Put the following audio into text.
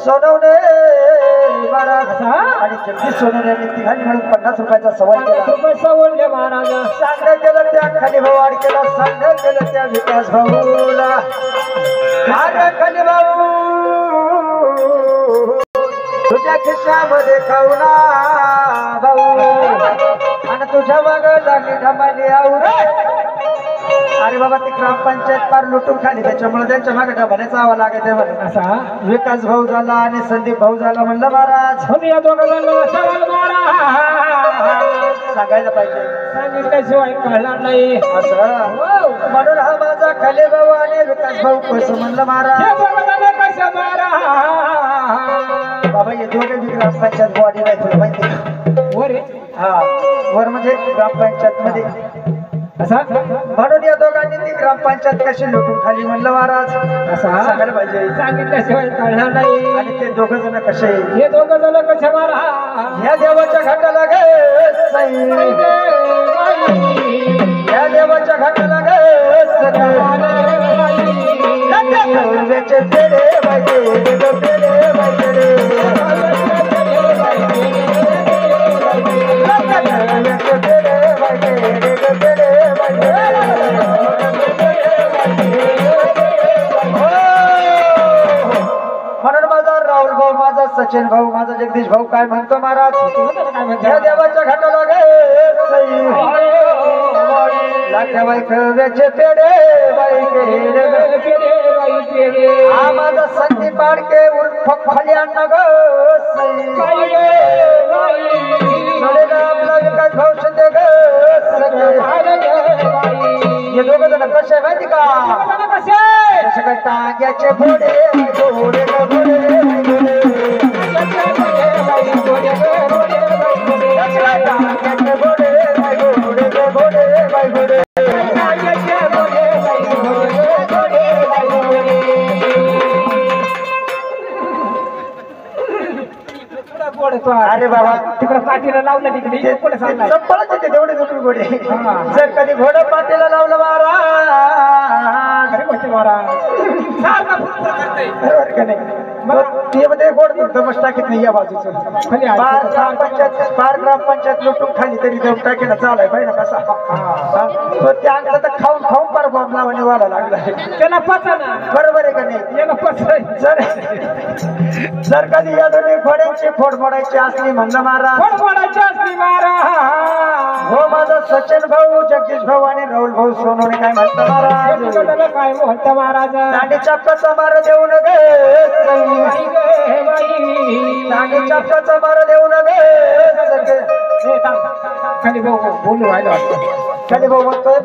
सोनवणे महाराज आणि जगदीश सोनवणे यांनी तिघांनी मिळून 50 रुपयाचा सवाल केला. सवलले महाराज सांग केलं त्या खाली भाऊ वाढ केला. सांग केलं त्या विकास भाऊला. अरे खाली भाऊ तुझ्या खिशामध्ये खाऊना भाऊ आणि तुझ्या माग लागली धमाली आऊ रे. अरे बाबा ती ग्रामपंचायत पार लुटून खाली त्याच्यामुळे त्यांच्या मागे धमाल्याचा आवा लागायचा म्हणे. असा विकास भाऊ झाला आणि संदीप भाऊ झाला. म्हणलं महाराज तुम्ही या दोघांना सवाल महाराज सांगायला पाहिजे. सांगितल्याशिवाय कळणार नाही. असं म्हणून हा माझा खाले भाऊ आणि विकास भाऊ कसं म्हणलं महाराज. कसं महाराज बाबा हे दोघे बी ग्रामपंचायत बॉडी नाही तुला माहिती का. वर हा वर म्हणजे ग्रामपंचायत मध्ये. असा म्हणून या दोघांनी ती ग्रामपंचायत कशी लुटून खाली म्हणलं महाराज. असा सांगायला पाहिजे. सांगितल्याशिवाय कळणार नाही. आणि ते दोघ जण कसे हे दोघं जण कसे महाराज ह्या देवाच्या घाटाला गे साई. ह्या देवाच्या घाटाला गे सगळ्याचे पेढे पाहिजे पेढे पाहिजे म्हणून माझा राहुल भाऊ माझा सचिन भाऊ माझा जगदीश भाऊ काय म्हणतो महाराज. ह्या देवाच्या घाटाला गे लाख्या बाई खव्याचे पेढे बाई हा माझा संदीप पाडके उर्फ खाली अण्णा ग आपला विकास भाऊ शिंदे ग. हे दोघ जण कसे माहिती का. कसे काय टांग्याचे घोडे घोडे अरे बाबा तिकडे पाठीला लावलं तिकडे कोण सांगणार चप्पलच होते तेवढे दुसरे घोडे. जर कधी घोडं पाठीला लावलं महाराज बरोबर का नाही. ते मध्ये गोड दमच टाकीत नाही. या बाजूचं पार ग्रामपंचायत लुटून खाली तरी दम टाकीला चालाय पाहिजे ना कसा. त्या अंगाला तर खाऊन खाऊन पार बॉम्ब लावाने वाला लागला. त्याला पचा ना बरोबर आहे का नाही. याला पचाय जर कधी या दोन्ही घोड्यांची फोड मोडायची असली म्हणलं महाराज. फोडायची असली महाराज हो माझा सचिन भाऊ जगदीश भाऊ आणि राहुल भाऊ सोनवणे काय म्हणतं महाराज. काय म्हणता महाराज दांडी चापकाचा मार देऊ न गे दांडी चापकाचा मार देऊ न गे. खाली भाऊ बोलू राहिला खाली भाऊ म्हणतोय